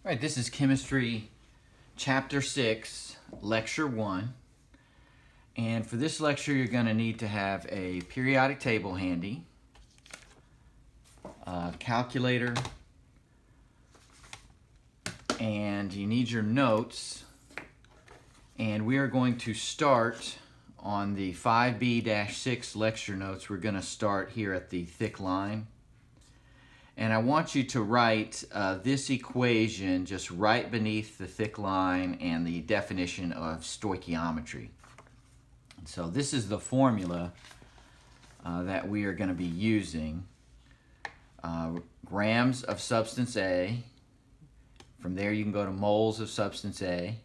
All right, this is Chemistry Chapter 6, Lecture 1. And for this lecture, you're going to need to have a periodic table handy, a calculator, and you need your notes. And we are going to start on the 5B-6 lecture notes. We're going to start here at the thick line. And I want you to write this equation just right beneath the thick line and the definition of stoichiometry. And so this is the formula that we are going to be using. Grams of substance A. From there you can go to moles of substance A.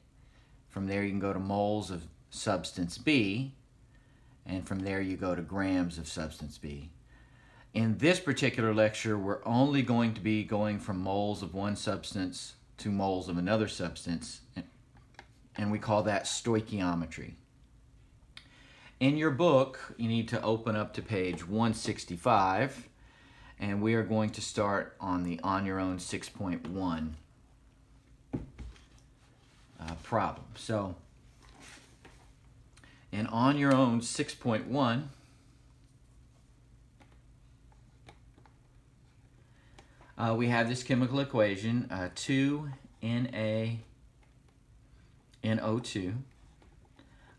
From there you can go to moles of substance B. And from there you go to grams of substance B. In this particular lecture, we're only going to be going from moles of one substance to moles of another substance, and we call that stoichiometry. In your book, you need to open up to page 165, and we are going to start on the On Your Own 6.1 problem. So, in On Your Own 6.1, we have this chemical equation, 2NaNO2.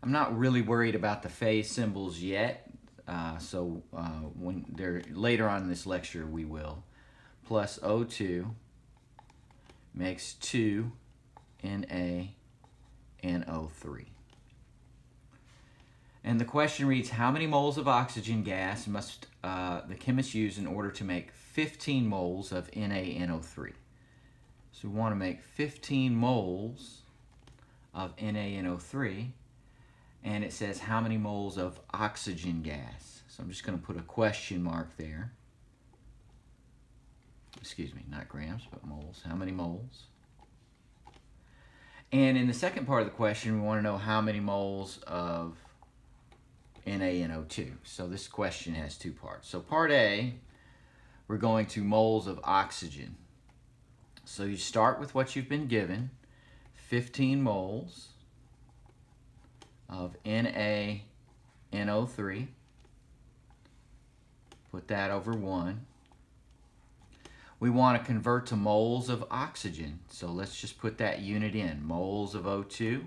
I'm not really worried about the phase symbols yet, so when they're later on in this lecture we will. Plus O2 makes 2NaNO3. And the question reads, how many moles of oxygen gas must the chemist use in order to make 15 moles of NaNO3? So we want to make 15 moles of NaNO3, and it says how many moles of oxygen gas. So I'm just going to put a question mark there. Excuse me, not grams, but moles. How many moles? And in the second part of the question, we want to know how many moles of NaNO2. So this question has two parts. So part A, we're going to moles of oxygen. So you start with what you've been given, 15 moles of NaNO3. Put that over 1. We want to convert to moles of oxygen. So let's just put that unit in, moles of O2.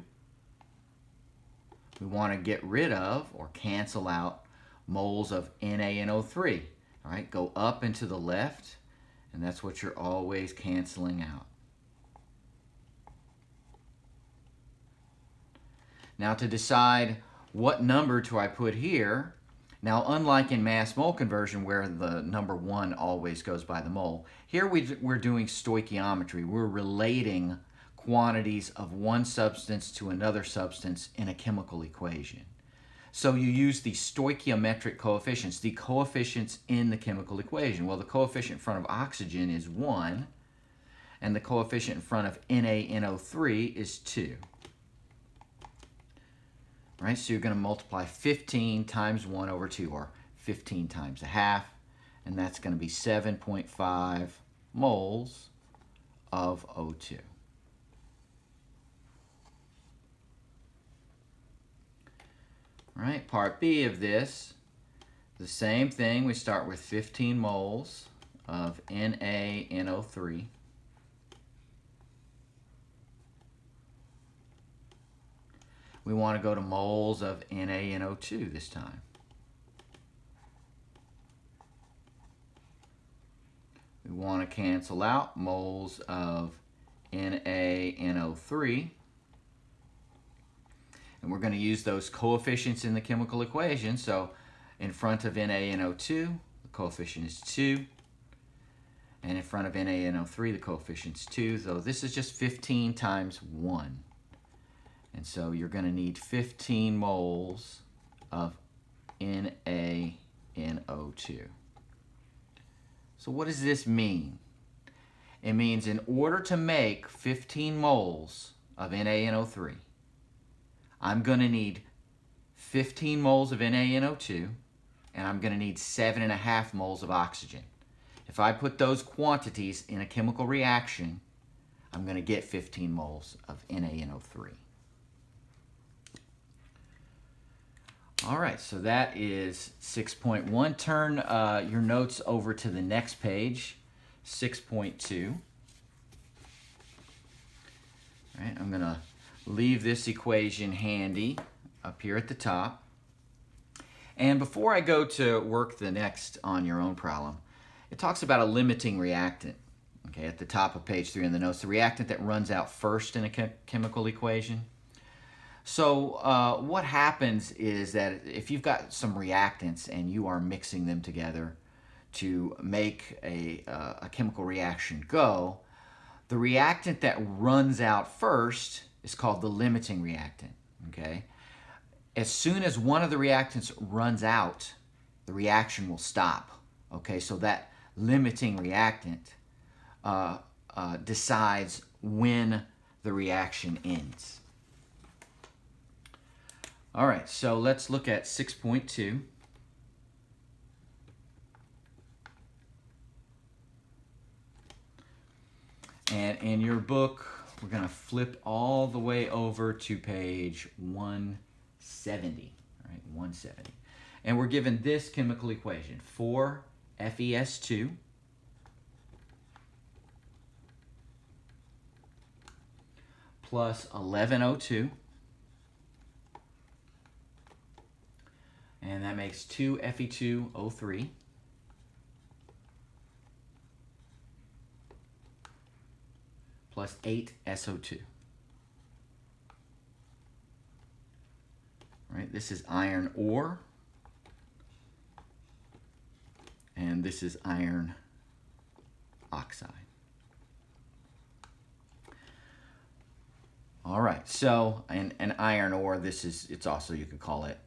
We want to get rid of or cancel out moles of NaNO3. All right, go up and to the left, and that's what you're always canceling out. Now to decide what number do I put here, now unlike in mass mole conversion where the number 1 always goes by the mole, here we're doing stoichiometry. We're relating quantities of one substance to another substance in a chemical equation. So you use the stoichiometric coefficients, the coefficients in the chemical equation. Well, the coefficient in front of oxygen is 1, and the coefficient in front of NaNO3 is 2. Right, so you're going to multiply 15 times 1 over 2, or 15 times a half, and that's going to be 7.5 moles of O2. All right, part B of this, the same thing. We start with 15 moles of NaNO3. We want to go to moles of NaNO2 this time. We want to cancel out moles of NaNO3. And we're going to use those coefficients in the chemical equation. So in front of NaNO2, the coefficient is 2. And in front of NaNO3, the coefficient is 2. So this is just 15 times 1. And so you're going to need 15 moles of NaNO2. So what does this mean? It means in order to make 15 moles of NaNO3, I'm going to need 15 moles of NaNO2, and I'm going to need 7.5 moles of oxygen. If I put those quantities in a chemical reaction, I'm going to get 15 moles of NaNO3. All right, so that is 6.1. Turn your notes over to the next page, 6.2. All right, I'm going to leave this equation handy up here at the top. And before I go to work the next on your own problem, it talks about a limiting reactant. Okay, at the top of page 3 in the notes, the reactant that runs out first in a chemical equation. So what happens is that if you've got some reactants and you are mixing them together to make a chemical reaction go, the reactant that runs out first is called the limiting reactant. Okay? As soon as one of the reactants runs out, the reaction will stop. Okay, so that limiting reactant decides when the reaction ends. All right, so let's look at 6.2. And in your book, we're going to flip all the way over to page 170. All right, 170. And we're given this chemical equation, 4FeS2 plus 11O2. And that makes 2Fe2O3 plus 8SO2. Right, this is iron ore, and this is iron oxide. All right, so an iron ore, it's also, you could call it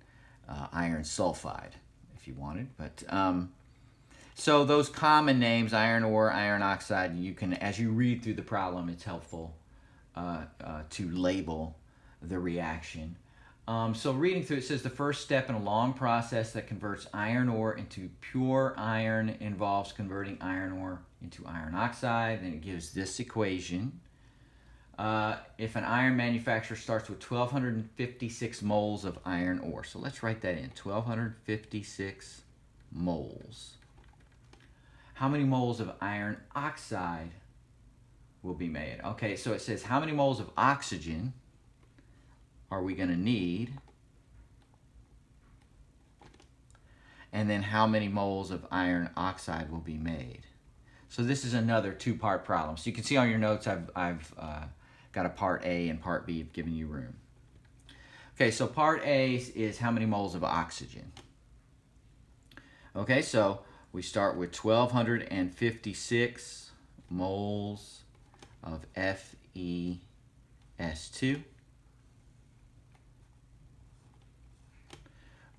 iron sulfide if you wanted, but so those common names, iron ore, iron oxide, you can, as you read through the problem, it's helpful to label the reaction. So reading through, it says the first step in a long process that converts iron ore into pure iron involves converting iron ore into iron oxide, and it gives this equation. If an iron manufacturer starts with 1,256 moles of iron ore. So let's write that in, 1,256 moles. How many moles of iron oxide will be made? Okay, so it says how many moles of oxygen are we going to need? And then how many moles of iron oxide will be made? So this is another two-part problem. So you can see on your notes I've got a part A and part B, have given you room. Okay, so part A is how many moles of oxygen. Okay, so we start with 1,256 moles of FeS2.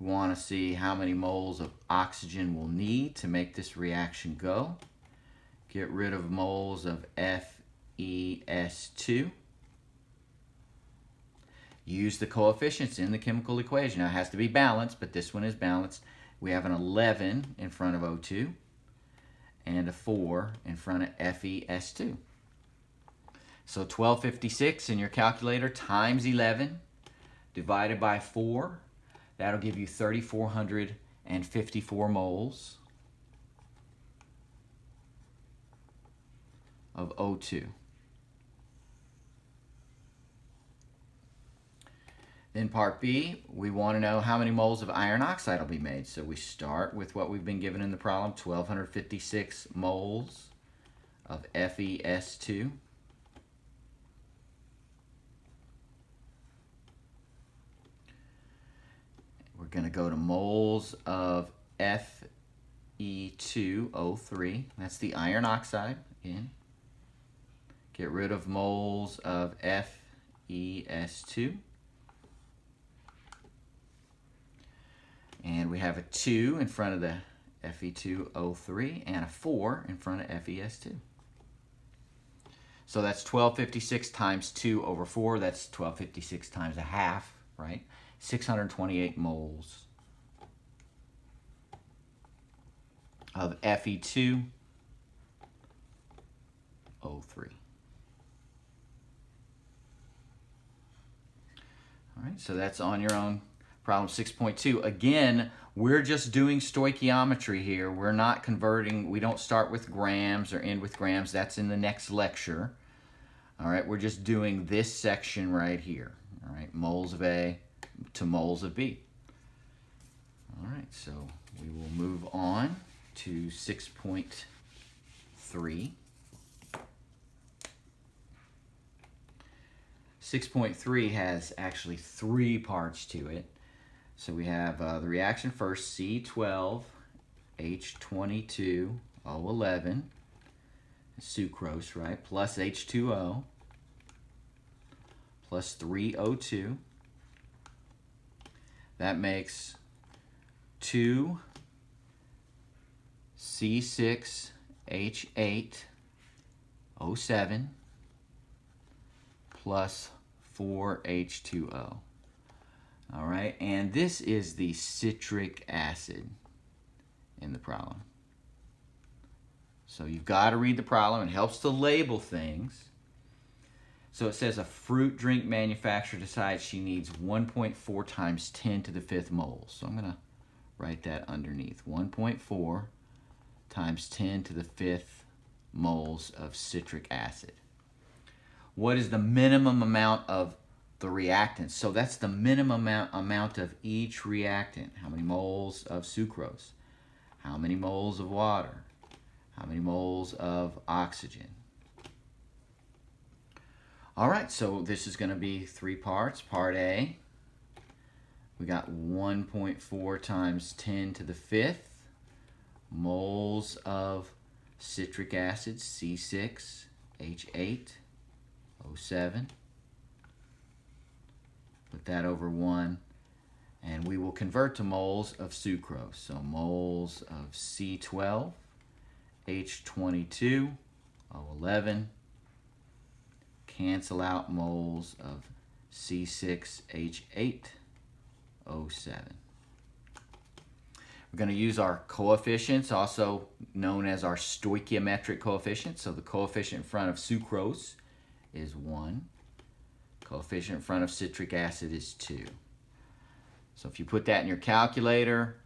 We want to see how many moles of oxygen we'll need to make this reaction go. Get rid of moles of FeS2. Use the coefficients in the chemical equation. Now it has to be balanced, but this one is balanced. We have an 11 in front of O2 and a 4 in front of FeS2. So 1,256 in your calculator times 11 divided by 4. That'll give you 3,454 moles of O2. Then part B, we want to know how many moles of iron oxide will be made. So we start with what we've been given in the problem, 1,256 moles of FeS2. We're going to go to moles of Fe2O3. That's the iron oxide in. Get rid of moles of FeS2. And we have a 2 in front of the Fe2O3 and a 4 in front of FeS2. So that's 1,256 times 2 over 4. That's 1,256 times a half, right? 628 moles of Fe2O3. All right, so that's on your own. Problem 6.2. Again, we're just doing stoichiometry here. We're not converting. We don't start with grams or end with grams. That's in the next lecture. All right, we're just doing this section right here. All right, moles of A to moles of B. All right, so we will move on to 6.3. 6.3 has actually 3 parts to it. So we have the reaction first, C12H22O11, sucrose, right, plus H2O, plus 3O2. That makes 2C6H8O7 plus 4H2O. All right, and this is the citric acid in the problem. So you've got to read the problem. It helps to label things. So it says a fruit drink manufacturer decides she needs 1.4 times 10 to the 5th moles. So I'm going to write that underneath. 1.4 times 10 to the 5th moles of citric acid. What is the minimum amount of the reactant? So that's the minimum amount of each reactant. How many moles of sucrose? How many moles of water? How many moles of oxygen? All right, so this is going to be 3 parts. Part A, we got 1.4 times 10 to the 5th moles of citric acid, C6H8O7. Put that over 1, and we will convert to moles of sucrose. So moles of C12H22O11 cancel out moles of C6H8O7. We're going to use our coefficients, also known as our stoichiometric coefficient. So the coefficient in front of sucrose is 1. Coefficient in front of citric acid is 2. So if you put that in your calculator,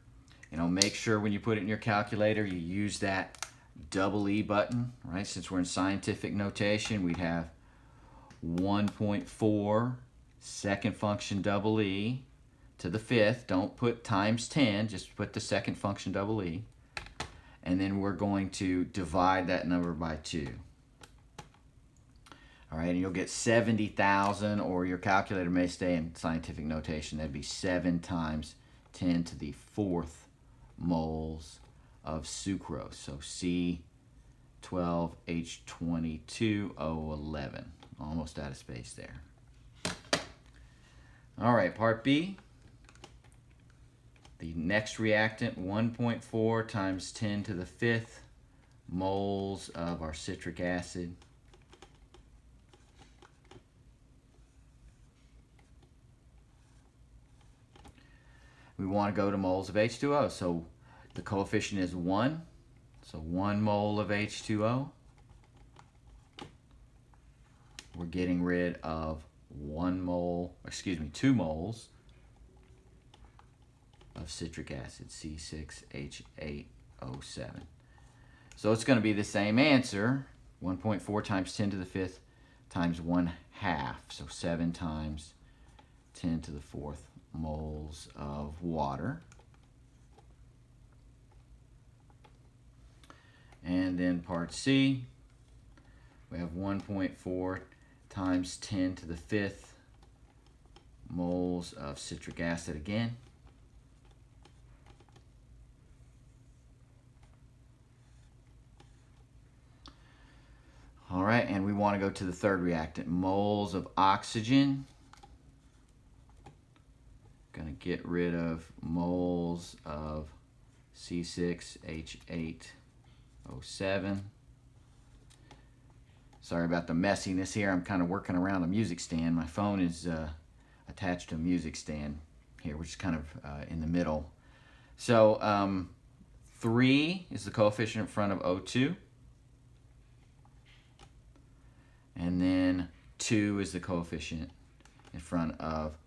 make sure when you put it in your calculator, you use that double E button, right? Since we're in scientific notation, we'd have 1.4 second function double E to the 5th. Don't put times 10, just put the second function double E. And then we're going to divide that number by 2. All right, and you'll get 70,000, or your calculator may stay in scientific notation. That'd be 7 times 10 to the 4th moles of sucrose. So C12H22O11. Almost out of space there. All right, part B. The next reactant, 1.4 times 10 to the 5th moles of our citric acid. We want to go to moles of H2O. So the coefficient is 1. So 1 mole of H2O. We're getting rid of 2 moles of citric acid, C6H8O7. So it's going to be the same answer, 1.4 times 10 to the 5th times 1/2. So 7 times 10 to the 4th moles of water. And then part C, we have 1.4 times 10 to the 5th moles of citric acid again. All right, and we want to go to the third reactant, moles of oxygen. Going to get rid of moles of C6H8O7. Sorry about the messiness here. I'm kind of working around a music stand. My phone is attached to a music stand here, which is kind of in the middle. So 3 is the coefficient in front of O2. And then 2 is the coefficient in front of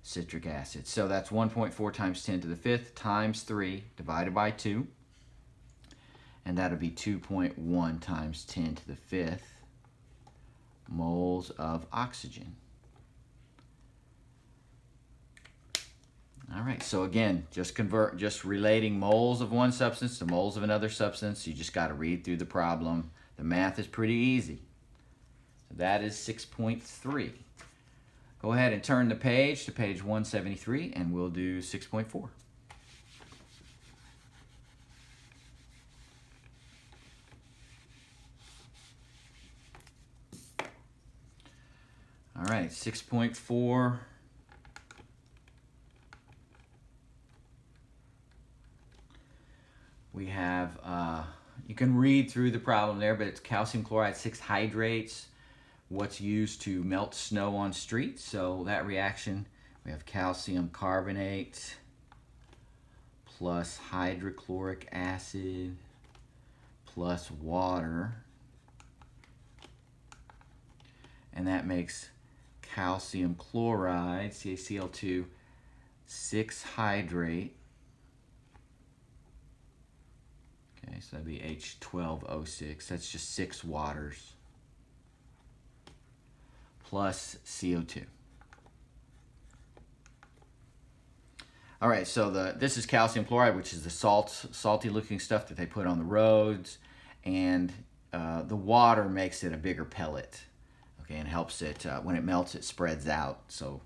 citric acid. So that's 1.4 times 10 to the 5th times 3 divided by 2. And that'll be 2.1 times 10 to the 5th moles of oxygen. All right, so again, just relating moles of one substance to moles of another substance. You just got to read through the problem. The math is pretty easy. So that is 6.3. Go ahead and turn the page to page 173, and we'll do 6.4. All right, 6.4. We have, you can read through the problem there, but it's calcium chloride 6 hydrates, what's used to melt snow on streets. So that reaction, we have calcium carbonate plus hydrochloric acid plus water. And that makes calcium chloride, CaCl2, 6 hydrate. Okay, so that'd be H12O6. That's just 6 waters plus CO2. All right, so this is calcium chloride, which is the salty looking stuff that they put on the roads, and the water makes it a bigger pellet, okay, and helps it, when it melts, it spreads out. So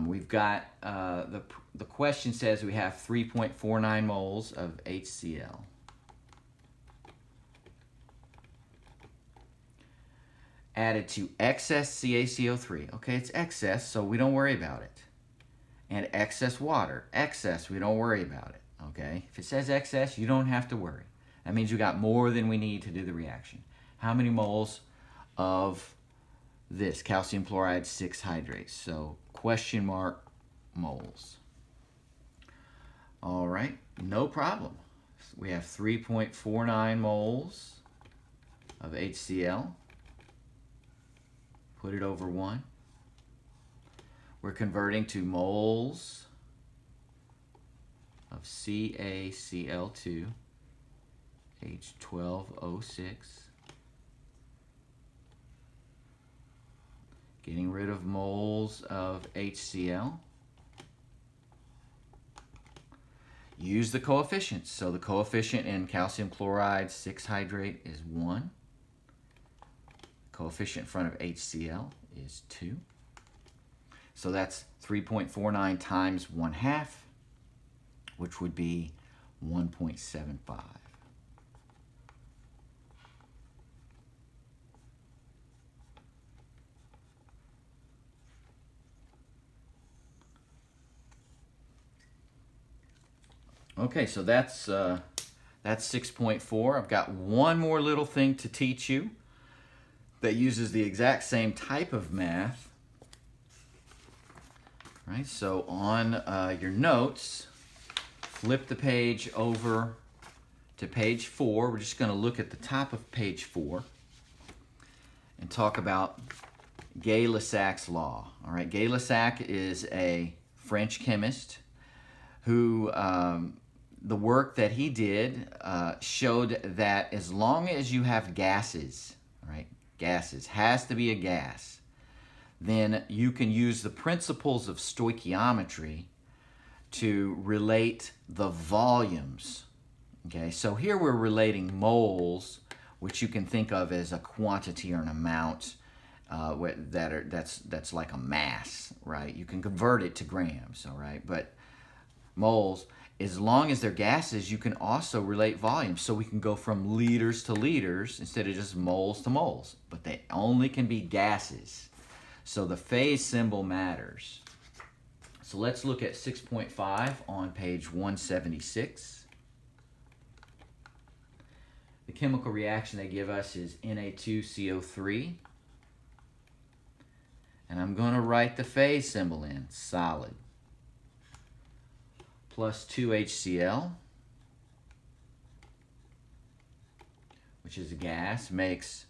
we've got, the question says we have 3.49 moles of HCl. Added to excess CaCO3. Okay, it's excess, so we don't worry about it. And excess water. Excess, we don't worry about it. Okay, if it says excess, you don't have to worry. That means you got more than we need to do the reaction. How many moles of this calcium chloride 6 hydrates? So question mark moles. All right, no problem. We have 3.49 moles of HCl. Put it over 1. We're converting to moles of CaCl2, H12O6. Getting rid of moles of HCl. Use the coefficients. So the coefficient in calcium chloride 6 hydrate is 1. Coefficient in front of HCl is 2. So that's 3.49 times 1/2, which would be 1.75. Okay, so that's 6.4. I've got one more little thing to teach you that uses the exact same type of math. Right, so on your notes, flip the page over to page 4. We're just going to look at the top of page 4 and talk about Gay-Lussac's law. All right, Gay-Lussac is a French chemist who, the work that he did showed that as long as you have gases, right, gases, has to be a gas, then you can use the principles of stoichiometry to relate the volumes. Okay, so here we're relating moles, which you can think of as a quantity or an amount that's like a mass, right? You can convert it to grams, all right? But moles, as long as they're gases, you can also relate volumes. So we can go from liters to liters instead of just moles to moles, but they only can be gases. So the phase symbol matters. So let's look at 6.5 on page 176. The chemical reaction they give us is Na2CO3. And I'm going to write the phase symbol in, solid. Plus 2HCl, which is a gas, makes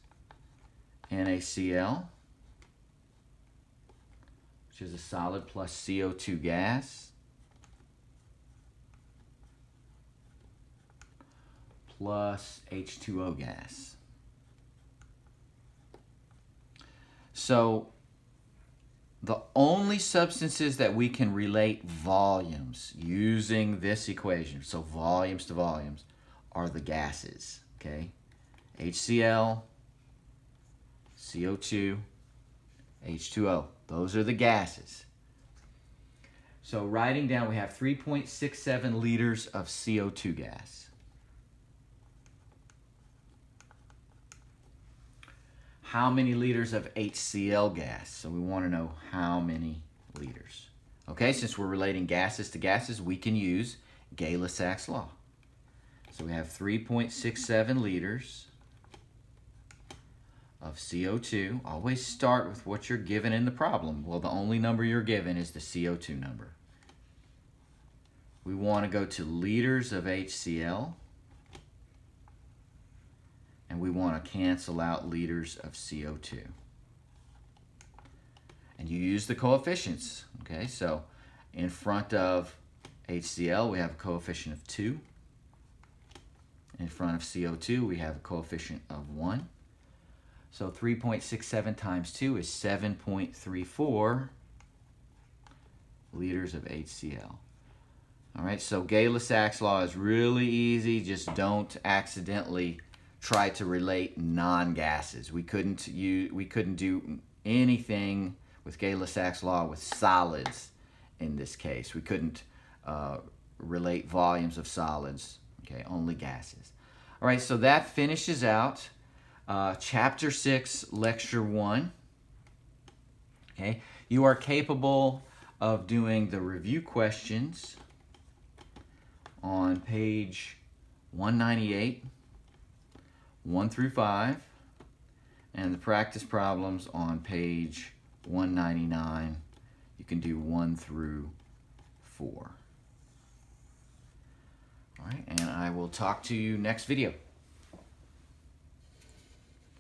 NaCl. which is a solid, plus CO2 gas, plus H2O gas. So the only substances that we can relate volumes using this equation, so volumes to volumes, are the gases, okay? HCl, CO2, H2O. Those are the gases. So writing down, we have 3.67 liters of CO2 gas. How many liters of HCl gas? So we want to know how many liters. Okay, since we're relating gases to gases, we can use Gay-Lussac's law. So we have 3.67 liters of CO2. Always start with what you're given in the problem. Well, the only number you're given is the CO2 number. We want to go to liters of HCl. And we want to cancel out liters of CO2. And you use the coefficients. Okay, so in front of HCl, we have a coefficient of 2. In front of CO2, we have a coefficient of 1. So 3.67 times 2 is 7.34 liters of HCl. All right, so Gay-Lussac's law is really easy. Just don't accidentally try to relate non-gases. We couldn't do anything with Gay-Lussac's law with solids in this case. We couldn't relate volumes of solids. Okay, only gases. All right, so that finishes out Chapter 6, Lecture 1. Okay, you are capable of doing the review questions on page 198, 1 through 5, and the practice problems on page 199. You can do 1 through 4. All right, and I will talk to you next video.